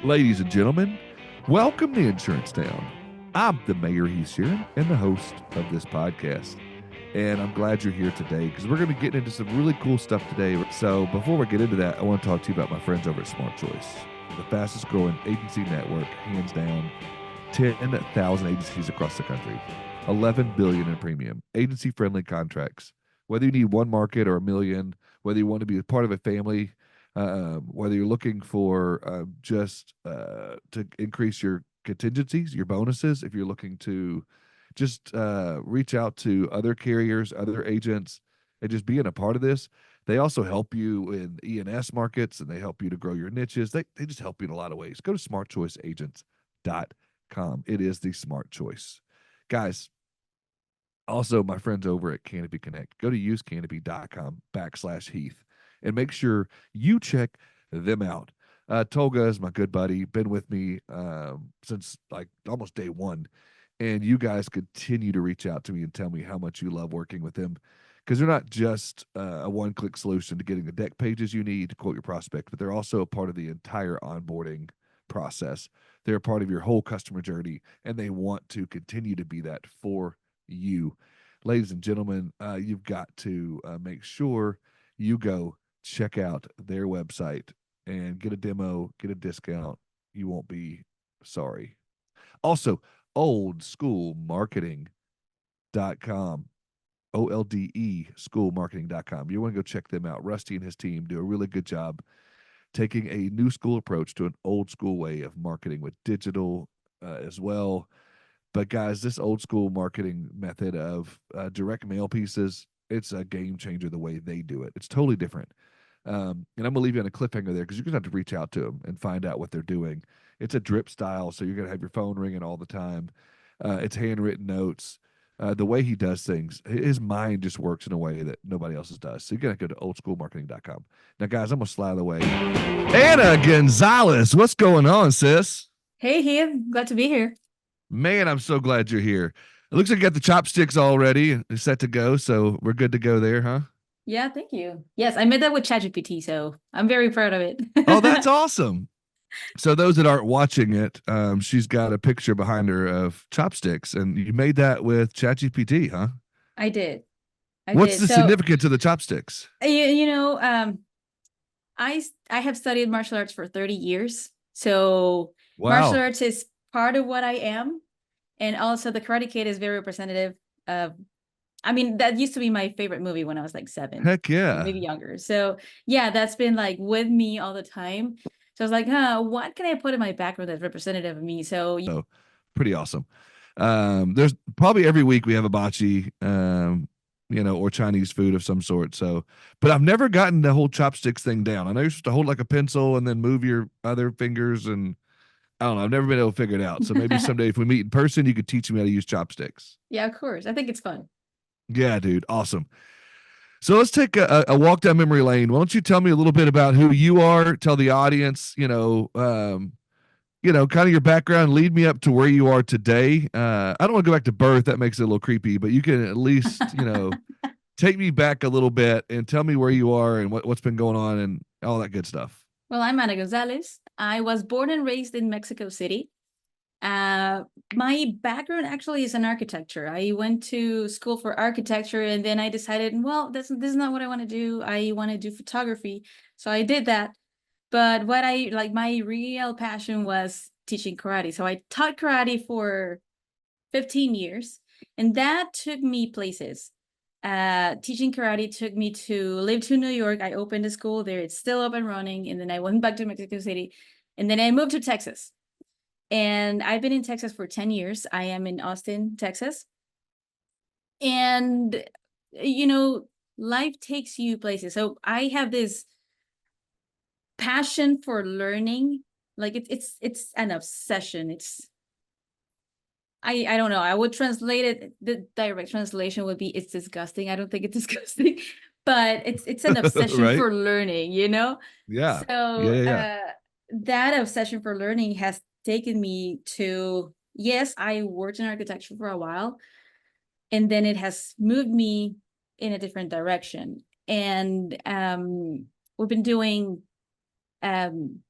Ladies and gentlemen, welcome to Insurance Town. I'm the mayor, Heath Sheeran, and the host of this podcast. And I'm glad you're here today because we're going to be getting into some really cool stuff today. So before we get into that, I want to talk to you about my friends over at Smart Choice, the fastest growing agency network, hands down. 10,000 agencies across the country, 11 billion in premium, agency-friendly contracts. Whether you need one market or a million, whether you want to be a part of a family, whether you're looking for just to increase your contingencies, your bonuses, if you're looking to just reach out to other carriers, other agents, and just being a part of this. They also help you in E&S markets, and they help you to grow your niches. They just help you in a lot of ways. Go to smartchoiceagents.com. It is the smart choice. Guys, also my friends over at Canopy Connect. Go to usecanopy.com/Heath and make sure you check them out. Tolga is my good buddy, been with me since like almost day one. And you guys continue to reach out to me and tell me how much you love working with them, because they're not just a one-click solution to getting the deck pages you need to quote your prospect, but they're also a part of the entire onboarding process. They're a part of your whole customer journey, and they want to continue to be that for you. Ladies and gentlemen, you've got to make sure you go check out their website and get a demo, get a discount. You won't be sorry. Also, oldschoolmarketing.com, OLDE schoolmarketing.com. You want to go check them out. Rusty and his team do a really good job taking a new school approach to an old school way of marketing with digital as well. But guys, this old school marketing method of direct mail pieces, it's a game changer the way they do it. It's totally different. And I'm going to leave you on a cliffhanger there because you're going to have to reach out to them and find out what they're doing. It's a drip style, so you're going to have your phone ringing all the time. It's handwritten notes. The way he does things, his mind just works in a way that nobody else's does. So you're going to go to oldschoolmarketing.com. Now, guys, I'm going to slide away. Ana Gonzalez, what's going on, sis? Hey, Heath. Glad to be here. Man, I'm so glad you're here. It looks like you got the chopsticks already set to go, so we're good to go there, huh? Yeah, thank you. Yes, I made that with ChatGPT, so I'm very proud of it. Oh, that's awesome. So those that aren't watching it, she's got a picture behind her of chopsticks, and you made that with ChatGPT, huh? I did. I What's did. the So, significance of the chopsticks? I have studied martial arts for 30 years. So martial Wow. arts is part of what I am. And also the Karate Kid is very representative of, I mean, that used to be my favorite movie when I was like 7, Heck yeah. maybe younger. So yeah, that's been like with me all the time. So I was like, what can I put in my background that's representative of me? So Pretty awesome. There's probably every week we have a bocce, or Chinese food of some sort. So, but I've never gotten the whole chopsticks thing down. I know you're supposed to hold like a pencil and then move your other fingers, and I don't know. I've never been able to figure it out. So maybe someday if we meet in person, you could teach me how to use chopsticks. yeah, of course. I think it's fun. Yeah, dude. Awesome. So let's take a walk down memory lane. Why don't you tell me a little bit about who you are? Tell the audience, kind of your background. Lead me up to where you are today. I don't want to go back to birth. That makes it a little creepy, but you can at least, take me back a little bit and tell me where you are and what's been going on and all that good stuff. Well, I'm Ana Gonzalez. I was born and raised in Mexico City. My background actually is in architecture. I went to school for architecture, and then I decided, well, this is not what I want to do. I want to do photography. So I did that. But what I like, my real passion was teaching karate. So I taught karate for 15 years, and that took me places. Teaching karate took me to live to New York. I opened a school there. It's still up and running. And then I went back to Mexico City, and then I moved to Texas. And I've been in Texas for 10 years. I am in Austin, Texas. And, life takes you places. So I have this passion for learning. Like it's an obsession. I don't know. I would translate it. The direct translation would be it's disgusting. I don't think it's disgusting, but it's an obsession Right? for learning, you know? Yeah. So Yeah. that obsession for learning has taken me to, yes, I worked in architecture for a while, and then it has moved me in a different direction. And we've been doing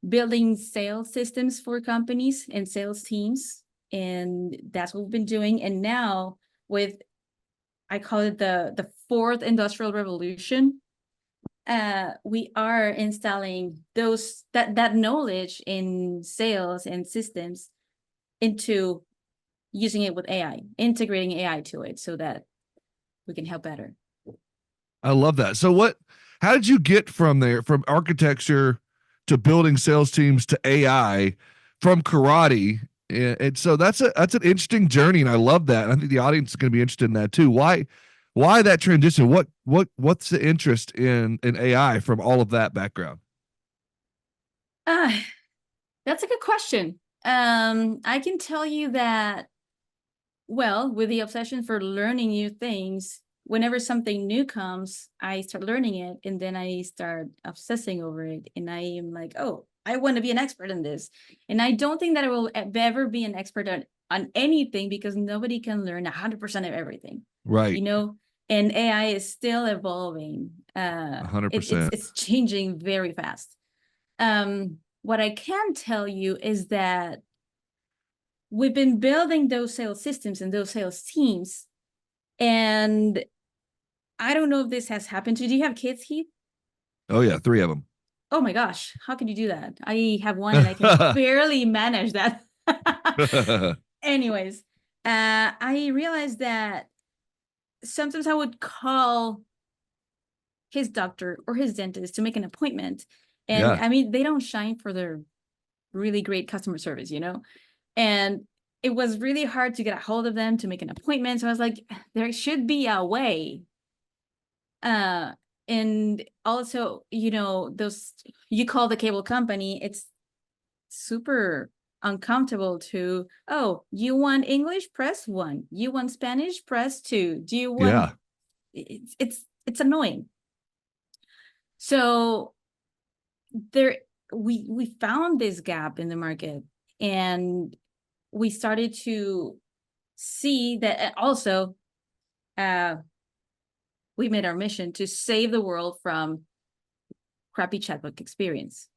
building sales systems for companies and sales teams. And that's what we've been doing. And now with, I call it the fourth industrial revolution, we are installing that knowledge in sales and systems into using it with AI, integrating AI to it so that we can help better. I love that. So how did you get from there, from architecture to building sales teams to AI from karate? And so that's an interesting journey, and I love that. And I think the audience is going to be interested in that too. Why that transition? What's the interest in AI from all of that background? That's a good question. I can tell you that, well, with the obsession for learning new things, whenever something new comes, I start learning it, and then I start obsessing over it. And I am like, oh, I want to be an expert in this. And I don't think that I will ever be an expert on anything, because nobody can learn 100% of everything. Right. And AI is still evolving. 100%. It's changing very fast. What I can tell you is that we've been building those sales systems and those sales teams. And I don't know if this has happened to you. Do you have kids, Heath? Oh yeah, 3 of them. Oh my gosh, how can you do that? I have one and I can barely manage that. Anyways, I realized that sometimes I would call his doctor or his dentist to make an appointment. And Yeah. I mean, they don't shine for their really great customer service, And it was really hard to get a hold of them to make an appointment. So I was like, there should be a way. And also, those, you call the cable company, it's super uncomfortable to, oh, you want English? Press 1. You want Spanish? Press 2. Do you want, it's annoying. So we found this gap in the market, and we started to see that also we made our mission to save the world from crappy chatbot experience.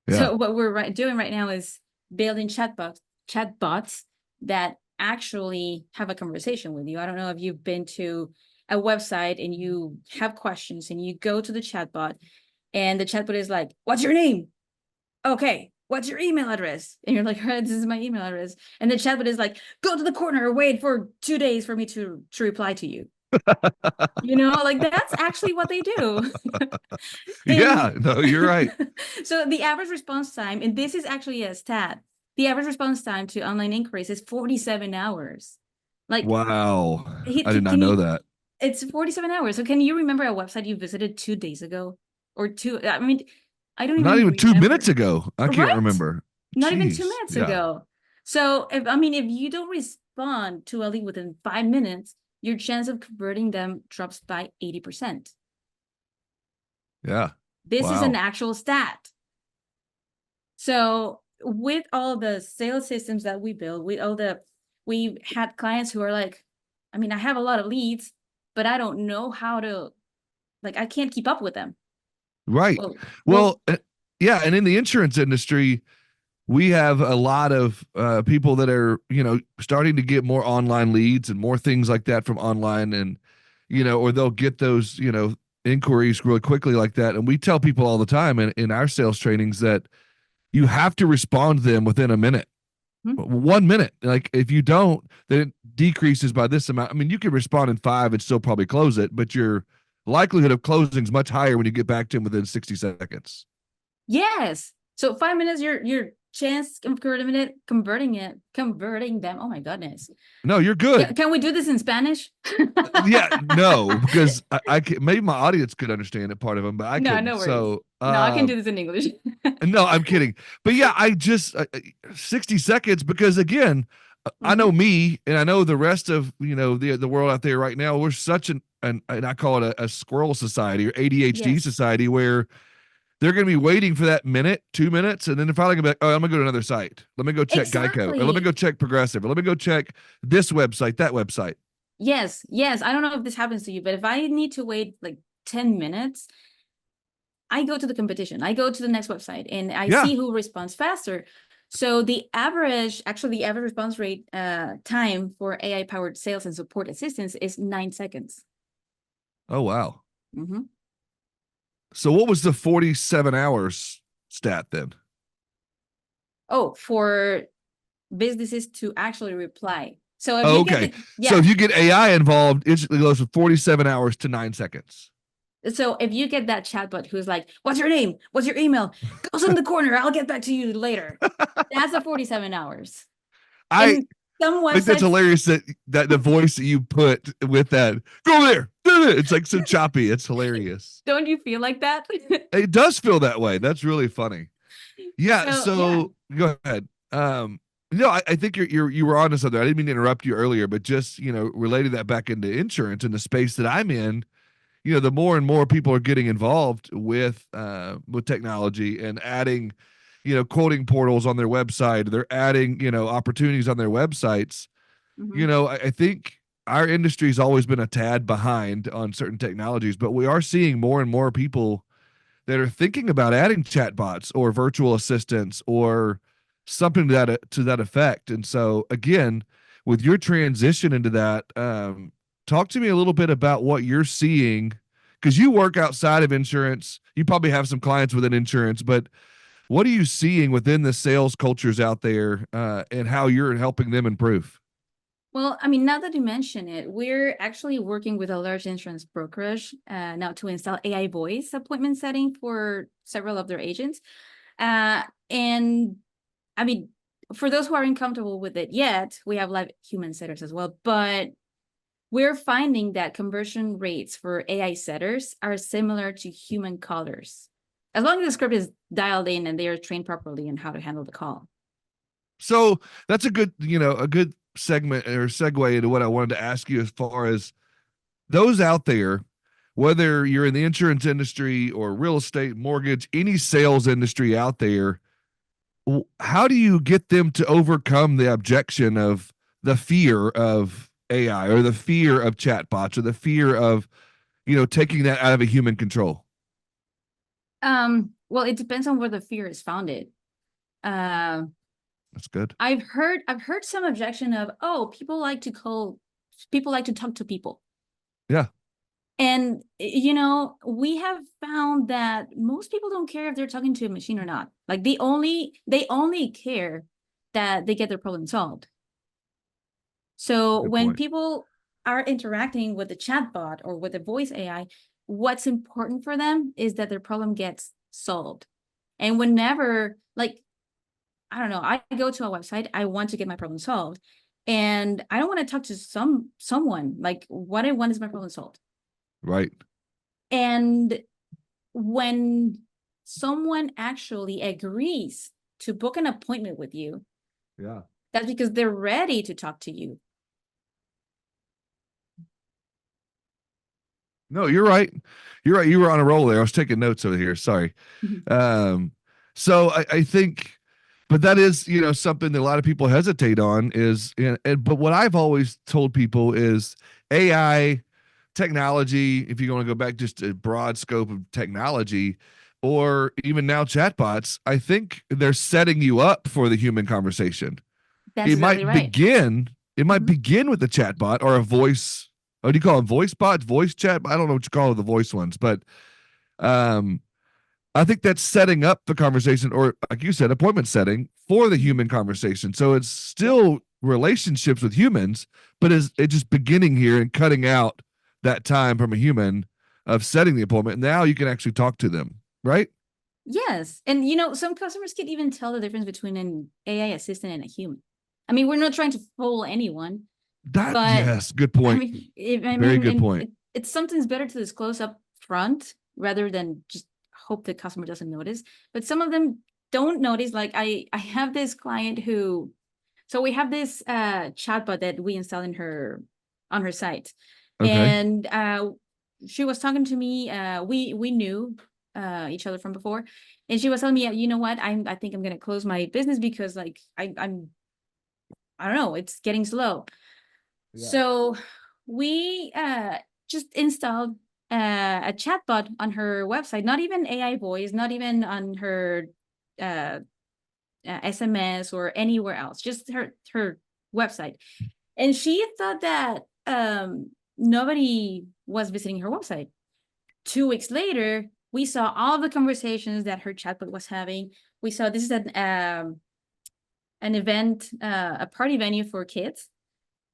Yeah. So what we're doing right now is building chatbots that actually have a conversation with you. I don't know if you've been to a website and you have questions and you go to the chatbot, and the chatbot is like, what's your name? Okay, what's your email address? And you're like, this is my email address. And the chatbot is like, go to the corner, wait for 2 days for me to reply to you. Like that's actually what they do. Yeah, no, you're right. So the average response time, and this is actually a stat, the average response time to online inquiries is 47 hours. Like, wow, I did not know that. It's 47 hours. So can you remember a website you visited 2 days ago? Or I mean, I don't Not even remember. 2 minutes ago. I can't remember. Not even 2 minutes ago. So if you don't respond to a lead within 5 minutes, your chance of converting them drops by 80%. Yeah. This is an actual stat. So with all the sales systems that we build, we've had clients who are like, I mean, I have a lot of leads, but I don't know how to, I can't keep up with them. Right. Well, yeah. And in the insurance industry, we have a lot of people that are, starting to get more online leads and more things like that from online, and, or they'll get those, inquiries really quickly like that. And we tell people all the time in our sales trainings that you have to respond to them within a minute. 1 minute. Like if you don't, then it decreases by this amount. I mean, you can respond in 5 and still probably close it, but your likelihood of closing is much higher when you get back to them within 60 seconds. Yes. So 5 minutes, your chance of converting them. Oh my goodness. No, you're good. Can we do this in Spanish? Yeah, no, because I can, maybe my audience could understand it, part of them, but I couldn't. No worries. So no, I can do this in English. No, I'm kidding. But yeah, I just 60 seconds, because again, I know me, and I know the rest of the world out there right now. We're such an and I call it a squirrel society or ADHD society, where they're going to be waiting for that minute, 2 minutes, and then they're finally going to be like, oh, I'm going to go to another site. Let me go check Geico, or let me go check Progressive, or let me go check this website, that website. Yes. I don't know if this happens to you, but if I need to wait 10 minutes, I go to the competition. I go to the next website and I Yeah. see who responds faster. So the average response rate time for AI powered sales and support assistance is 9 seconds. Oh, wow. Mm-hmm. So what was the 47 hours stat then? Oh, for businesses to actually reply. So if Oh, you okay. get So if you get AI involved, it goes from 47 hours to 9 seconds. so if you get that chatbot who's like, "What's your name? What's your email? Goes in the corner. I'll get back to you later." That's a 47 hours. I In some think that's websites, hilarious that the voice that you put with that, go over there. It's like so choppy. It's hilarious. don't you feel like that? It does feel that way. That's really funny. Yeah. So yeah. So go ahead. No, I think you were onto something. I didn't mean to interrupt you earlier, but just relating that back into insurance and the space that I'm in. The more and more people are getting involved with technology and adding, quoting portals on their website. They're adding, opportunities on their websites. Mm-hmm. I think our industry has always been a tad behind on certain technologies, but we are seeing more and more people that are thinking about adding chatbots or virtual assistants or something to that effect. And so, again, with your transition into that, talk to me a little bit about what you're seeing because you work outside of insurance. You probably have some clients within insurance, but what are you seeing within the sales cultures out there and how you're helping them improve? Well, I mean, now that you mention it, we're actually working with a large insurance brokerage now to install AI voice appointment setting for several of their agents. And I mean, for those who aren't comfortable with it yet, we have live human setters as well. But we're finding that conversion rates for AI setters are similar to human callers, as long as the script is dialed in and they are trained properly on how to handle the call. So that's a good segment or segue into what I wanted to ask you as far as those out there, whether you're in the insurance industry or real estate, mortgage, any sales industry out there, how do you get them to overcome the objection of the fear of AI or the fear of chatbots or the fear of, taking that out of a human control? Well, it depends on where the fear is founded. Uh, That's good. I've heard some objection of, oh, people like to talk to people. Yeah. And we have found that most people don't care if they're talking to a machine or not. Like they only care that they get their problem solved. So Good when point. people are interacting with the chatbot or with the voice AI, what's important for them is that their problem gets solved. And whenever, like, I don't know, I go to a website, I want to get my problem solved. And I don't want to talk to someone. Like, what I want is my problem solved. Right. And when someone actually agrees to book an appointment with you, Yeah. that's because they're ready to talk to you. No, you're right. You're right. You were on a roll there. I was taking notes over here. Sorry. Um, so I think, but that is, something that a lot of people hesitate on is, but what I've always told people is AI technology, if you're going to go back just a broad scope of technology, or even now chatbots, I think they're setting you up for the human conversation. That's It exactly might right. begin, it might Mhm. begin with a chatbot or a voice. Oh, do you call them voice bots, voice chat? I don't know what you call the voice ones, but um, I think that's setting up the conversation, or like you said, appointment setting for the Mhm. human conversation. So it's Yep. still relationships with humans, but it's just beginning here and cutting out that time from a human of setting the appointment. Now you can actually talk to them, right? Yes. And some customers can even tell the difference between an AI assistant and a human. I mean, we're not trying to fool anyone, That but yes, good I point. mean, if, I Very mean, good and point. it's something's better to disclose up front rather than just hope the customer doesn't notice. But some of them don't notice. Like I have this client who, so we have this chatbot that we install on her site, Okay. and she was talking to me. We knew each other from before, and she was telling me, you know what, I think I'm gonna close my business because like I don't know, it's getting slow. Yeah. So we just installed a chatbot on her website, not even AI voice, not even on her SMS or anywhere else, just her website. And she thought that nobody was visiting her website. 2 weeks later, we saw all the conversations that her chatbot was having. We saw this is an event, a party venue for kids.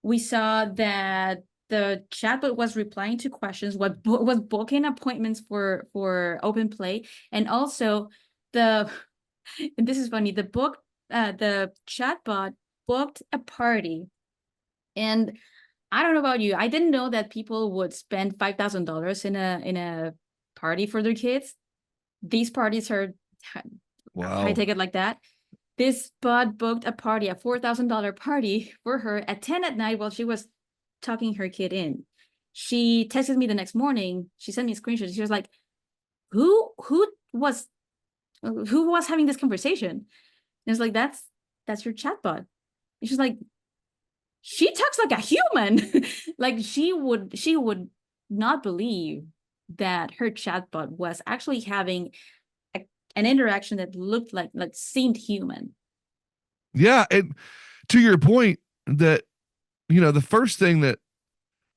We saw that the chatbot was replying to questions, was booking appointments for open play, and also and this is funny. The chatbot booked a party, and I don't know about you. I didn't know that people would spend $5,000 in a party for their kids. These parties are high ticket like that. This bot booked a party, a $4,000 party for her at 10 at night while she was talking her kid in. She texted me the next morning. She sent me a screenshot. She was like, "Who was having this conversation?" And it's like, that's your chatbot. And she's like, she talks like a human. Like she would not believe that her chatbot was actually having an interaction that looked like seemed human. Yeah, and to your point, that the first thing that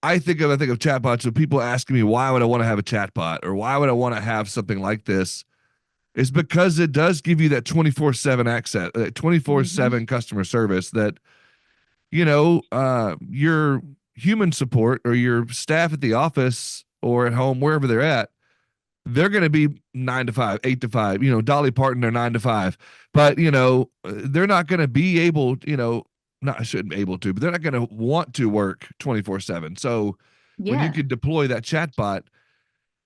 I think of chatbots. So people asking me, why would I want to have a chatbot, or why would I want to have something like this? Is because it does give you that 24/7 access, 24/7 customer service that your human support or your staff at the office or at home, wherever they're at, they're going to be 9 to 5, 8 to 5, Dolly Parton, they're 9 to 5, but they're not going to be able, not, I shouldn't be able to, but they're not going to want to work 24/7. So when you could deploy that chatbot,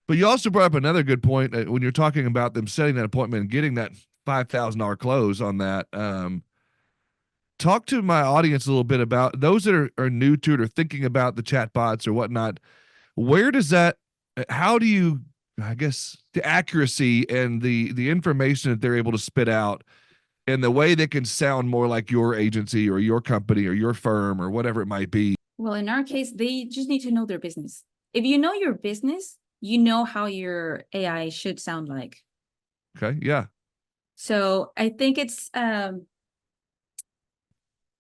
but you also brought up another good point when you're talking about them setting that appointment and getting that $5,000 close on that. Talk to my audience a little bit about those that are new to it or thinking about the chatbots or whatnot. Where does that, how do you, I guess, the accuracy and the information that they're able to spit out and the way they can sound more like your agency or your company or your firm or whatever it might be? Well, in our case, they just need to know their business. If you know your business, you know how your AI should sound like. Okay. Yeah. So I think it's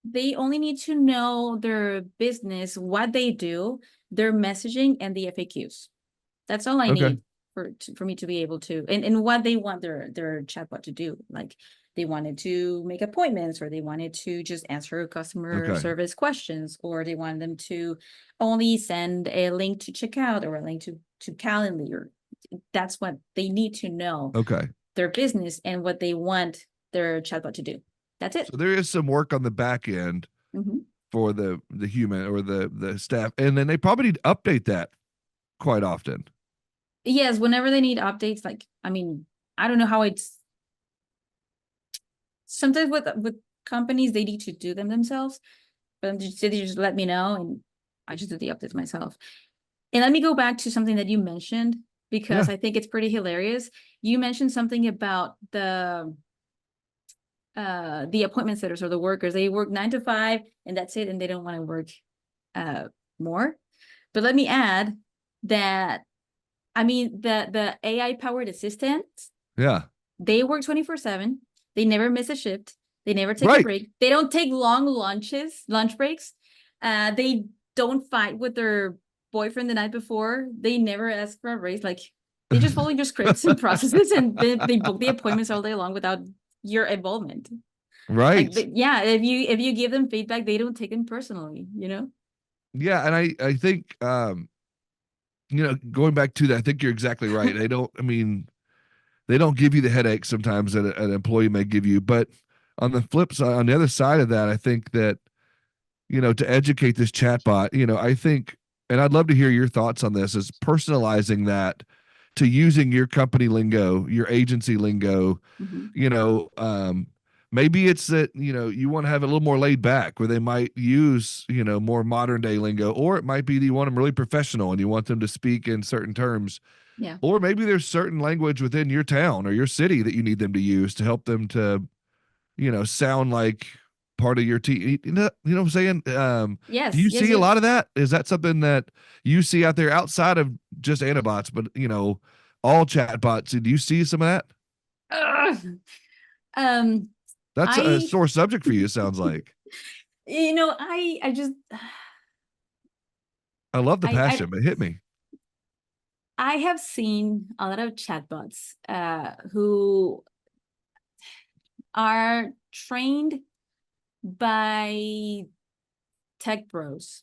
they only need to know their business, what they do, their messaging, and the FAQs. That's all I need for me to be able to, and what they want their chatbot to do. Like they wanted to make appointments, or they wanted to just answer customer service questions, or they wanted them to only send a link to checkout or a link to Calendly. That's what they need to know. Okay. Their business and what they want their chatbot to do. That's it. So there is some work on the back end for the human or the staff, and then they probably need to update that quite often. Yes, whenever they need updates, like, I mean, I don't know how it's sometimes with companies, they need to do them themselves, but they just let me know and I just do the updates myself. And let me go back to something that you mentioned, because I think it's pretty hilarious. You mentioned something about the appointment setters or the workers. They work 9 to 5 and that's it, and they don't want to work more. But let me add that, I mean, the AI powered assistants, they work 24/7. They never miss a shift. They never take a break. They don't take long lunch breaks. They don't fight with their boyfriend the night before. They never ask for a raise. Like they just follow your scripts and processes, and they book the appointments all day long without your involvement. Right. Like, yeah. If you give them feedback, they don't take them personally, Yeah. And I think, going back to that, I think you're exactly right. They don't give you the headache sometimes that an employee may give you. But on the flip side, on the other side of that, I think that, to educate this chatbot, I think, and I'd love to hear your thoughts on this, is personalizing that to using your company lingo, your agency lingo, maybe it's that, you want to have a little more laid back where they might use, more modern day lingo, or it might be that you want them really professional and you want them to speak in certain terms. Yeah. Or maybe there's certain language within your town or your city that you need them to use to help them to, sound like part of your team? You know what I'm saying? Do Yes, you yes, see a yes. lot of that? Is that something that you see out there outside of just Anabots, but all chatbots? Do you see some of that? Ugh. Um, That's a I, sore subject for you, it sounds like. I just, I love the I passion, but hit me. I have seen a lot of chatbots who are trained by tech bros.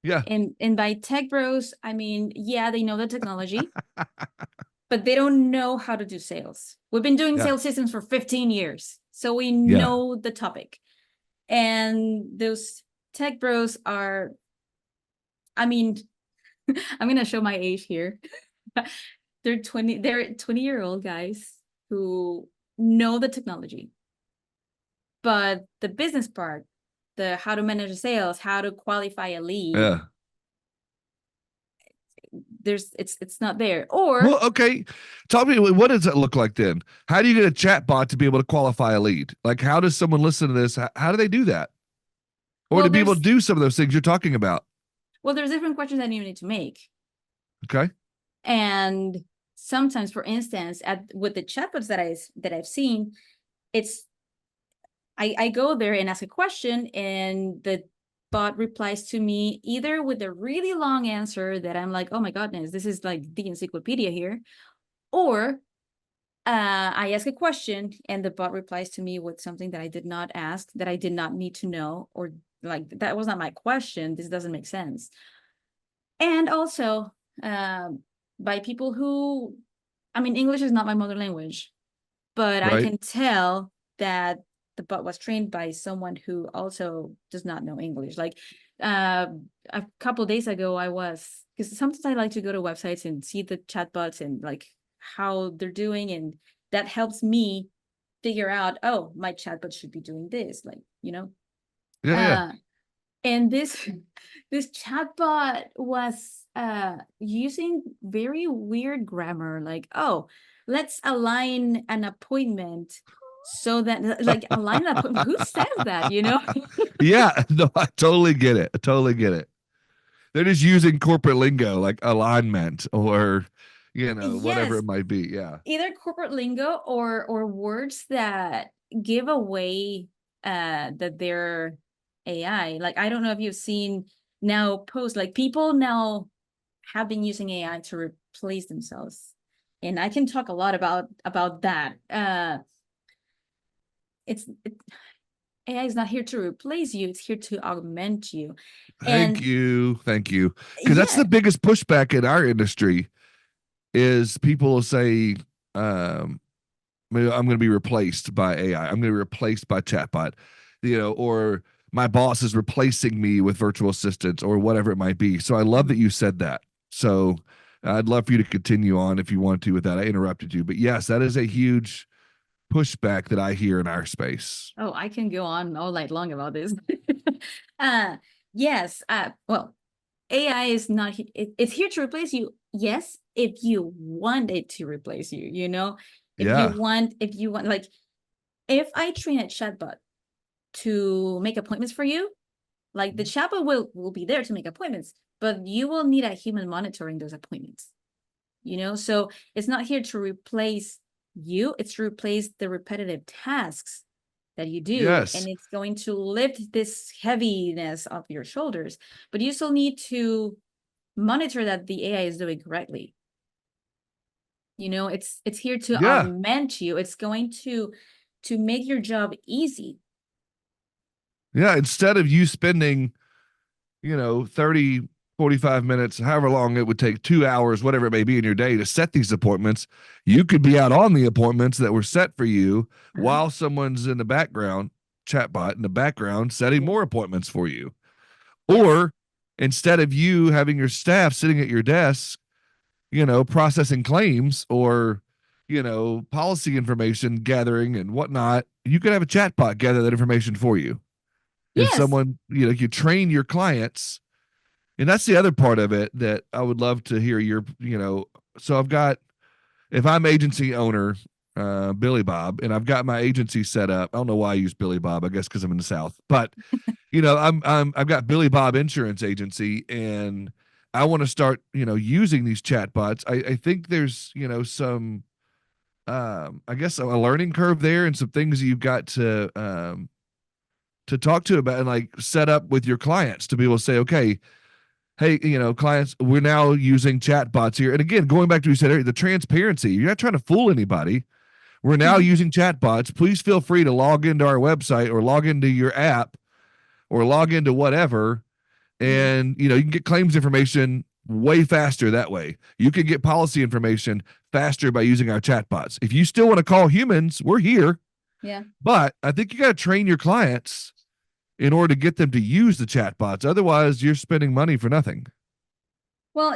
Yeah. And by tech bros, I mean, yeah, they know the technology, but they don't know how to do sales. We've been doing Yeah. sales systems for 15 years, so we Yeah. know the topic. And those tech bros are, I mean, I'm gonna show my age here. They're 20-year-old guys who know the technology, but the business part, the how to manage sales, how to qualify a lead, Yeah. it's not there. Or Well, okay. Tell me, what does it look like then? How do you get a chat bot to be able to qualify a lead? Like, how does someone listen to this? How do they do that? Or well, to be able to there's do some of those things you're talking about? there's different questions that you need to make. Okay. And sometimes, for instance, at with the chatbots that I've seen, it's I go there and ask a question, and the bot replies to me either with a really long answer that I'm like, oh my goodness, this is like the encyclopedia here, or I ask a question and the bot replies to me with something that I did not ask, that I did not need to know, or like that was not my question. This doesn't make sense. And also by people who, I mean, English is not my mother language, but I Right. can tell that the bot was trained by someone who also does not know English. Like uh, a couple of days ago, I was, because sometimes I like to go to websites and see the chatbots and like how they're doing, and that helps me figure out, oh, my chatbot should be doing this, like, Yeah. Yeah. uh, and this this chatbot was using very weird grammar, like, oh, let's align an appointment so that, like, align an appointment. Who says that, Yeah. No, I totally get it. I totally get it. They're just using corporate lingo like alignment or, whatever Yes, it might be. Yeah. either corporate lingo or words that give away that they're AI. Like, I don't know if you've seen now posts, like people now have been using AI to replace themselves. And I can talk a lot about that. AI is not here to replace you, it's here to augment you. Thank And you. Thank you. Because that's the yeah, biggest pushback in our industry is people will say, I'm going to be replaced by AI. I'm going to be replaced by chatbot, or my boss is replacing me with virtual assistants or whatever it might be. So I love that mhm. you said that. So I'd love for you to continue on if you want to with that. I interrupted you, but yes, that is a huge pushback that I hear in our space. Oh, I can go on all night long about this. uh yes, well, AI is not it's here to replace you. Yes, if you want it to replace you, Yeah. if you want, like, if I train a chatbot to make appointments for you, like, the chatbot will be there to make appointments, but you will need a human monitoring those appointments. So it's not here to replace you, it's to replace the repetitive tasks that you do, and Yes. it's going to lift this heaviness off your shoulders, but you still need to monitor that the AI is doing correctly. It's here to Yeah. augment you. It's going to make your job easy. Yeah. Instead of you spending 30, 45 minutes, however long it would take, 2 hours, whatever it may be in your day to set these appointments, you could be out on the appointments that were set for you Uh-huh. while someone's in the background, chatbot in the background, setting Yeah. more appointments for you. Yes. Or instead of you having your staff sitting at your desk, processing claims or, policy information gathering and whatnot, you could have a chatbot gather that information for you. And Yes. someone, you train your clients, and that's the other part of it that I would love to hear so I've got, if I'm agency owner Billy Bob, and I've got my agency set up. I don't know why I use Billy Bob. I guess because I'm in the South, but I've got Billy Bob Insurance Agency, and I want to start using these chatbots. I think there's some I guess a learning curve there, and some things you've got to talk to about and like set up with your clients to be able to say, okay, hey, clients, we're now using chatbots here. And again, going back to what you said earlier, the transparency, you're not trying to fool anybody. We're now Mhm. using chatbots. Please feel free to log into our website or log into your app or log into whatever. Mhm. And, you can get claims information way faster that way. You can get policy information faster by using our chatbots. If you still want to call humans, we're here. Yeah. But I think you got to train your clients in order to get them to use the chatbots. Otherwise, you're spending money for nothing. Well,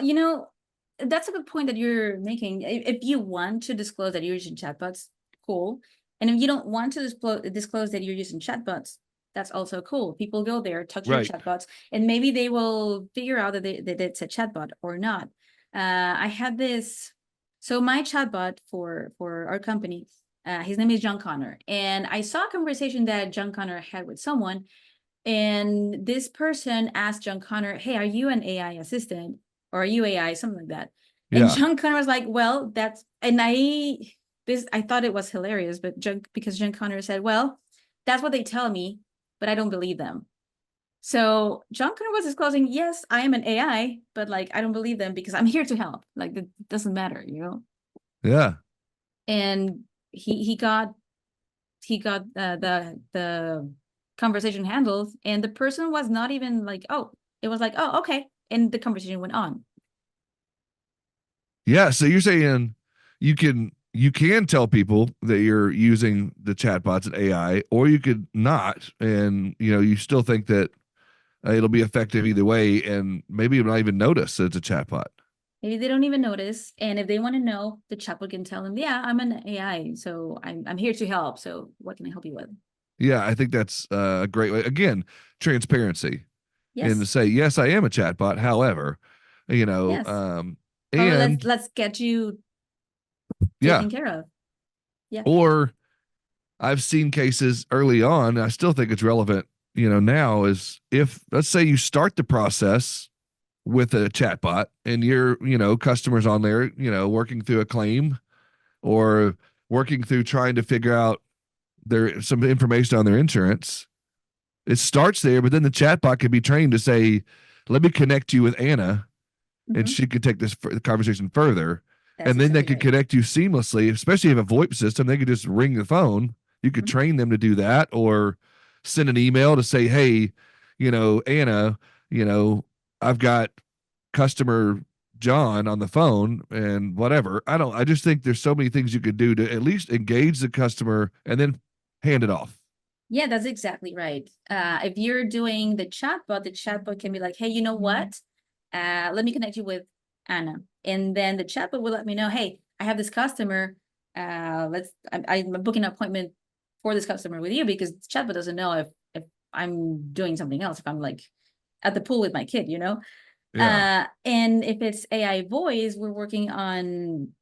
that's a good point that you're making. If you want to disclose that you're using chatbots, cool. And if you don't want to disclose that you're using chatbots, that's also cool. People go there, talk to your Right. chatbots, and maybe they will figure out that it's a chatbot or not. I had this. So my chatbot for our company, his name is John Connor, and I saw a conversation that John Connor had with someone, and this person asked John Connor, "Hey, are you an AI assistant or are you AI?" Something like that. And Yeah. John Connor was like, "Well, that's," and I thought it was hilarious, but because John Connor said, "Well, that's what they tell me, but I don't believe them." So John Connor was disclosing, "Yes, I am an AI, but like I don't believe them because I'm here to help. Like it doesn't matter, you know." Yeah. And he got the conversation handled, and the person was not even like, "Oh," it was like, "Oh, okay," and the conversation went on. Yeah. So you're saying you can tell people that you're using the chatbots and AI, or you could not, and you still think that it'll be effective either way, and maybe you'll not even notice that it's a chatbot. Maybe they don't even notice, and if they want to know, the chatbot can tell them, "Yeah, I'm an AI, so I'm here to help. So what can I help you with?" Yeah, I think that's a great way. Again, transparency, and to Yes, say yes, I am a chatbot. However, you know, yes. um, However, and let's get you yeah, taken care of. Yeah. or I've seen cases early on. I still think it's relevant. Now is if let's say you start the process with a chatbot and your customers on there working through a claim or working through trying to figure out their some information on their insurance. It starts there, but then the chatbot can be trained to say, let me connect you with Anna, and Hmm. she could take this conversation further. That's And then they exactly could right. connect you seamlessly, especially if you have a VoIP system. They could just ring the phone. You could Mhm. train them to do that or send an email to say, hey, Anna, you know, I've got customer John on the phone and whatever. I just think there's so many things you could do to at least engage the customer and then hand it off. Yeah, that's exactly right. If you're doing the chatbot can be like, "Hey, you know what? Let me connect you with Anna," and then the chatbot will let me know, "Hey, I have this customer. I'm booking an appointment for this customer with you," because the chatbot doesn't know if I'm doing something else, if I'm like at the pool with my kid, you know. Yeah. And if it's AI voice, we're working on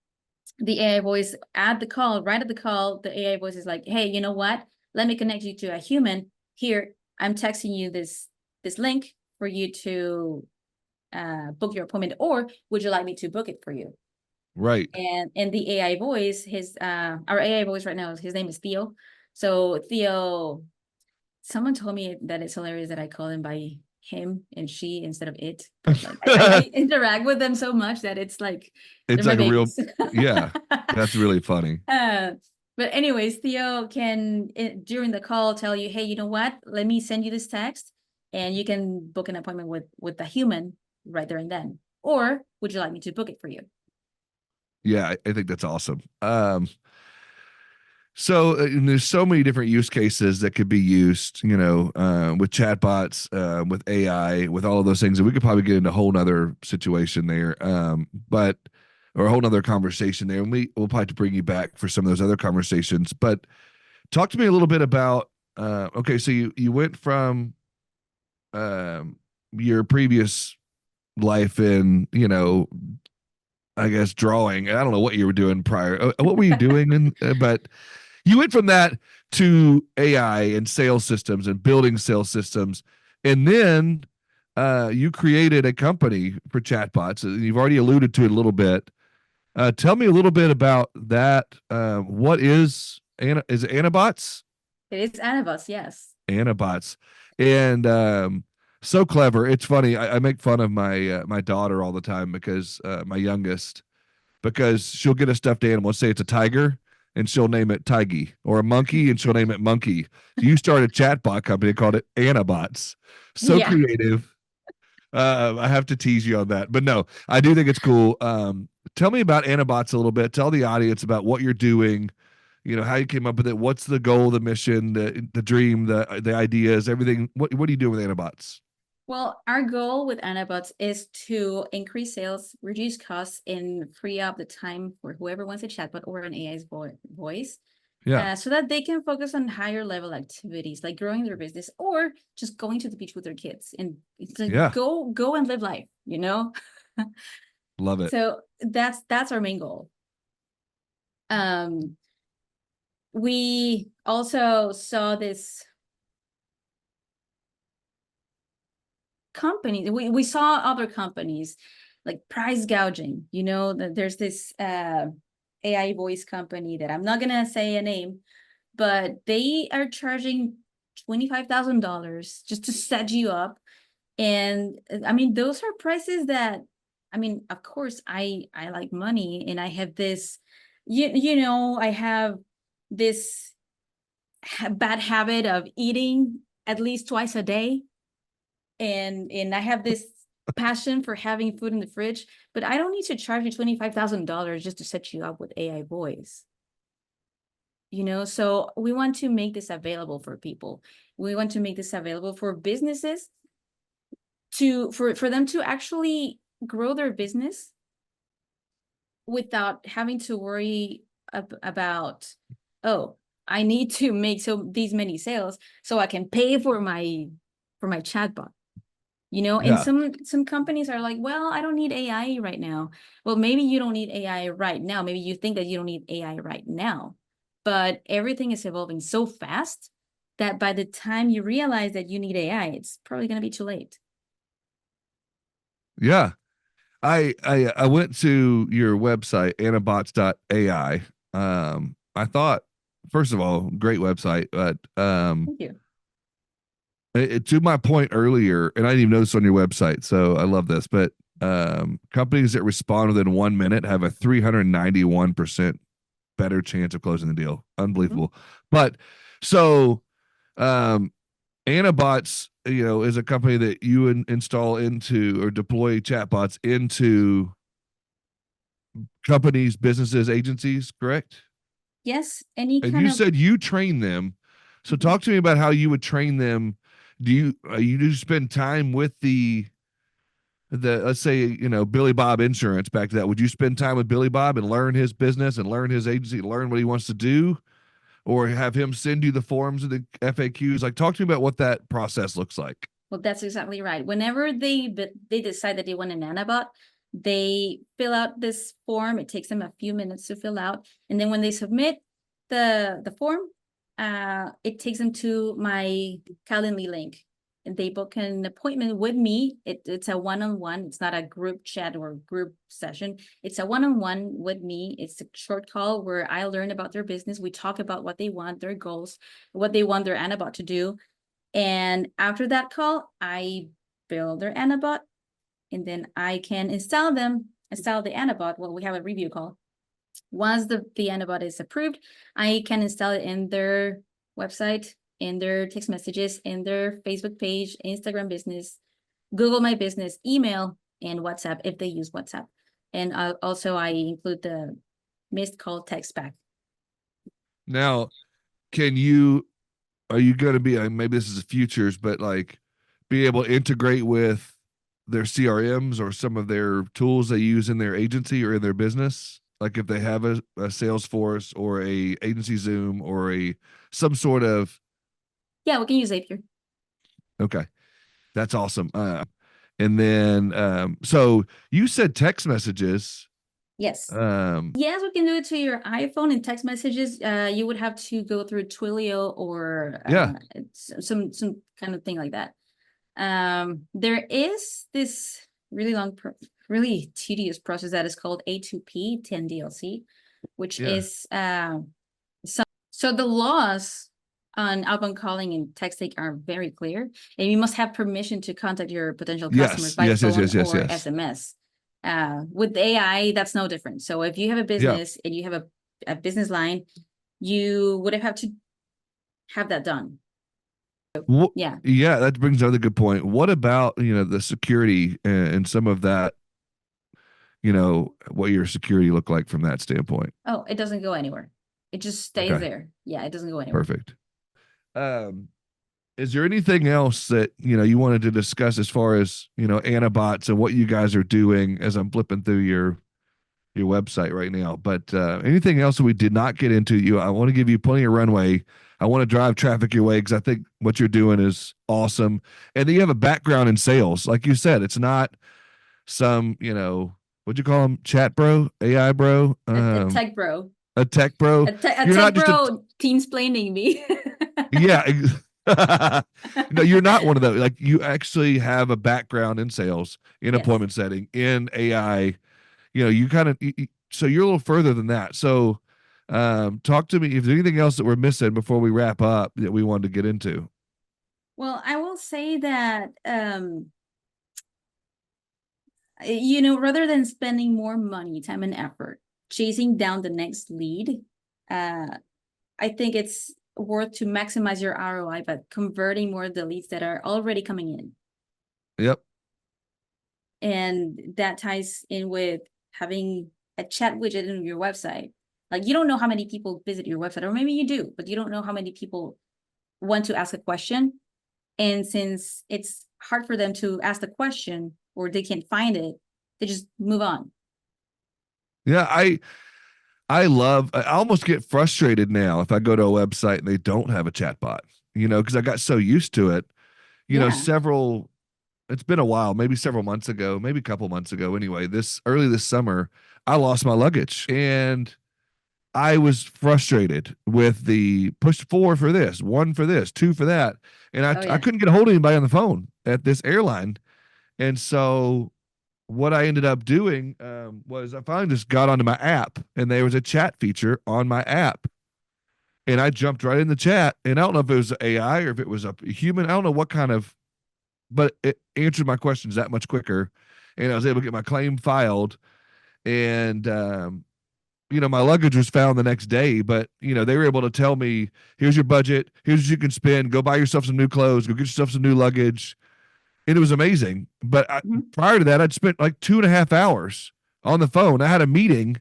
the AI voice at the call, right at the call, the AI voice is like, "Hey, you know what? Let me connect you to a human. Here, I'm texting you this link for you to book your appointment, or would you like me to book it for you?" Right. And the AI voice, his our AI voice right now, his name is Theo. So Theo, someone told me that it's hilarious that I call him by him and she instead of it, but like I interact with them so much that it's like they're It's my like a real, babies. yeah, that's really funny. Uh, but anyways, Theo can during the call tell you, "Hey, you know what? Let me send you this text, and you can book an appointment with the human right there and then. Or would you like me to book it for you?" Yeah, I think that's awesome. And there's so many different use cases that could be used, with chatbots, with AI, with all of those things. And we could probably get into a whole nother situation there, but or a whole nother conversation there. And we'll probably have to bring you back for some of those other conversations. But talk to me a little bit about, okay, so you went from um, your previous life in, I guess, drawing. I don't know what you were doing prior. What were you doing? But you went from that to AI and sales systems and building sales systems, and then you created a company for chatbots. You've already alluded to it a little bit. Tell me a little bit about that. What is it Anabots? It is Anabots, yes. Anabots, and so clever. It's funny. I make fun of my daughter all the time because my youngest, because she'll get a stuffed animal. Let's say it's a tiger, and she'll name it Tiggy, or a monkey, and she'll name it Monkey. So you start a chatbot company called it Anabots. So Yeah. creative. I have to tease you on that, but no, I do think it's cool. Tell me about Anabots a little bit. Tell the audience about what you're doing. How you came up with it. What's the goal, the mission, the dream, the ideas, everything. What do you do with Anabots? Well, our goal with Anabots is to increase sales, reduce costs, and free up the time for whoever wants a chatbot or an AI's voice, Yeah, so that they can focus on higher level activities like growing their business or just going to the beach with their kids. And it's like yeah, go and live life, you know? love it. So that's our main goal. Um, we also saw this company, we saw other companies like price gouging, there's this AI voice company that I'm not gonna say a name, but they are charging $25,000 just to set you up. And I mean, those are prices that, I mean, of course, I like money, and I have this, I have this bad habit of eating at least twice a day, and I have this passion for having food in the fridge, but I don't need to charge you $25,000 just to set you up with AI voice. So we want to make this available for people. We want to make this available for businesses for them to actually grow their business without having to worry about, oh, I need to make these many sales so I can pay for my chatbot. And Yeah, some companies are like, well, I don't need AI right now. Well, maybe you don't need AI right now. Maybe you think that you don't need AI right now, but everything is evolving so fast that by the time you realize that you need AI, it's probably going to be too late. yeah. I went to your website anabots.ai. I thought, first of all, great website, but Thank you. to my point earlier, and I didn't even notice on your website, so I love this, but companies that respond within 1 minute have a 391% better chance of closing the deal. Mhm. Unbelievable. But so um Anabots, is a company that you install into or deploy chatbots into companies, businesses, agencies, correct? Yes, any And kind you of. said you train them. So Mhm. talk to me about how you would train them. Do you spend time with the let's say Billy Bob Insurance back to that? Would you spend time with Billy Bob and learn his business and learn his agency, learn what he wants to do, or have him send you the forms and the FAQs? Like, talk to me about what that process looks like. Well, that's exactly right. Whenever they decide that they want an Anabot, they fill out this form. It takes them a few minutes to fill out, and then when they submit the form, it takes them to my Calendly link, and they book an appointment with me. It's a one-on-one. It's not a group chat or group session. It's a one-on-one with me. It's a short call where I learn about their business. We talk about what they want, their goals, what they want their Anabot to do. And after that call, I build their Anabot, and then I can install the Anabot. Well, we have a review call. Once the Anabot is approved, I can install it in their website, in their text messages, in their Facebook page, Instagram business, Google My Business, email, and WhatsApp if they use WhatsApp. And also I include the missed call text back. Now, can you are you going to be maybe this is the futures, but like be able to integrate with their CRMs or some of their tools they use in their agency or in their business? Like if they have a Salesforce or a agency Zoom or a some sort of Yeah, we can use Zapier. okay, that's awesome. And then so you said text messages. Yes. Um, Yes, we can do it to your iPhone in text messages. You would have to go through Twilio or yeah, some kind of thing like that. There is this really really tedious process that is called A2P 10DLC, which yeah, is so the laws on outbound calling and texting are very clear, and you must have permission to contact your potential customers yes, by yes, yes, phone yes, yes, or yes, SMS. With AI, that's no different. So if you have a yeah. business and you have a business line, you would have to have that done. Yeah. Yeah, that brings another good point. What about, the security and some of that, what your security look like from that standpoint? Oh, it doesn't go anywhere. It just stays Okay, there. Yeah, it doesn't go anywhere. perfect. Um, is there anything else that, you wanted to discuss as far as, Anabots and what you guys are doing as I'm flipping through your website right now? But anything else that we did not get into, I want to give you plenty of runway. I want to drive traffic your way because I think what you're doing is awesome. And then you have a background in sales. Like you said, it's not some, what'd you call them? Chat bro, AI bro, A tech bro. a tech bro. A You're not tech just a, bro teensplaining me. yeah. No, you're not one of those. Like you actually have a background in sales, in Yes. appointment setting, in AI. You kind of, so you're a little further than that. So, talk to me if there's anything else that we're missing before we wrap up that we wanted to get into. Well, I will say that rather than spending more money, time, and effort chasing down the next lead, uh, I think it's worth to maximize your ROI by converting more of the leads that are already coming in. Yep. And that ties in with having a chat widget in your website. Like you don't know how many people visit your website, or maybe you do, but you don't know how many people want to ask a question. And since it's hard for them to ask the question or they can't find it, they just move on. Yeah. I almost get frustrated now if I go to a website and they don't have a chat bot, because I got so used to it, Yeah. several, it's been a while, maybe several months ago, maybe a couple months ago. Anyway, early this summer, I lost my luggage and I was frustrated with the push four for this, one for this, two for that. And Oh, I yeah. couldn't get a hold of anybody on the phone at this airline. And so what I ended up doing was I finally just got onto my app and there was a chat feature on my app. And I jumped right in the chat. And I don't know if it was AI or if it was a human. I don't know what kind of, but it answered my questions that much quicker. And I was able to get my claim filed. And my luggage was found the next day, but they were able to tell me, here's your budget, here's what you can spend, go buy yourself some new clothes, go get yourself some new luggage. And it was amazing. But Mhm. prior to that, I'd spent like 2.5 hours on the phone. I had a meeting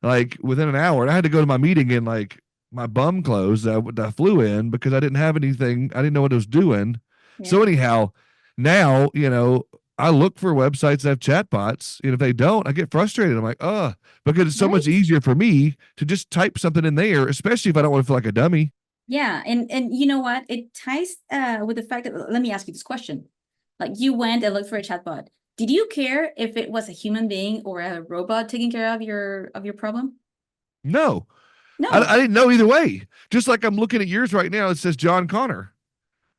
like within an hour, and I had to go to my meeting in like my bum clothes that I flew in because I didn't have anything. I didn't know what I was doing. Yeah. So anyhow, now, I look for websites that have chatbots, and if they don't, I get frustrated. I'm like, oh, because it's so much Right. easier for me to just type something in there, especially if I don't want to feel like a dummy. Yeah. And you know what? It ties with the fact that, let me ask you this question. Like you went and looked for a chatbot. Did you care if it was a human being or a robot taking care of your problem? No, I No. didn't know either way. Just like I'm looking at yours right now, it says John Connor.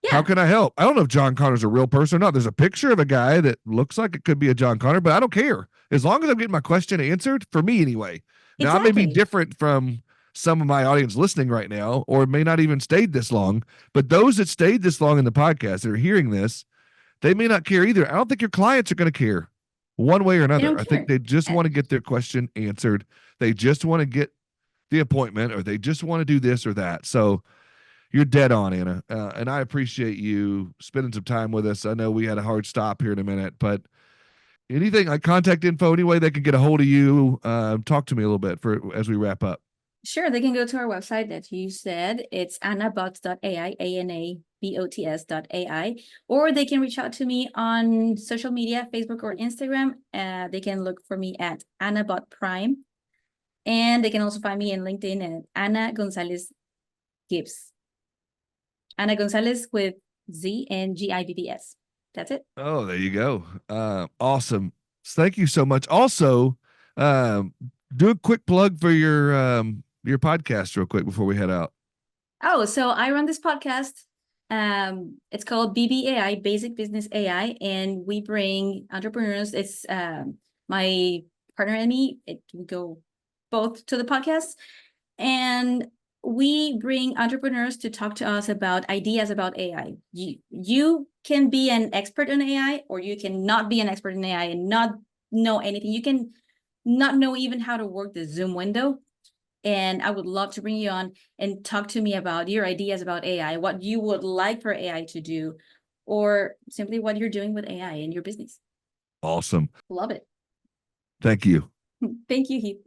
How Yeah, can I help? I don't know if John Connor's a real person or not. There's a picture of a guy that looks like it could be a John Connor, but I don't care. As long as I'm getting my question answered, for me anyway. Now, I may be exactly. different from some of my audience listening right now, or may not even stayed this long, but those that stayed this long in the podcast that are hearing this, they may not care either. I don't think your clients are going to care one way or They another. don't I think care. they just Uh, want to get their question answered. They just want to get the appointment, or they just want to do this or that. So, you're dead on, Anna. And I appreciate you spending some time with us. I know we had a hard stop here in a minute, but anything like contact info, any way they can get a hold of you, talk to me a little bit for as we wrap up. Sure, they can go to our website that you said. It's anabots.ai, anabots.ai, or they can reach out to me on social media, Facebook or Instagram. They can look for me at Anabot Prime, and they can also find me in LinkedIn at Ana Gonzalez Gibbs. Ana Gonzalez with Z and Gibbs. That's it. Oh, there you go. Awesome. Thank you so much. Also, Do a quick plug for your podcast real quick before we head out. Oh, so I run this podcast. It's called BBAI, Basic Business AI, and we bring entrepreneurs. It's my partner and me. We go both to the podcast, and we bring entrepreneurs to talk to us about ideas about AI. You can be an expert in AI, or you can not be an expert in AI and not know anything. You can not know even how to work the Zoom window. And I would love to bring you on and talk to me about your ideas about AI, what you would like for AI to do, or simply what you're doing with AI in your business. Awesome. Love it. Thank you. Thank you, Heath.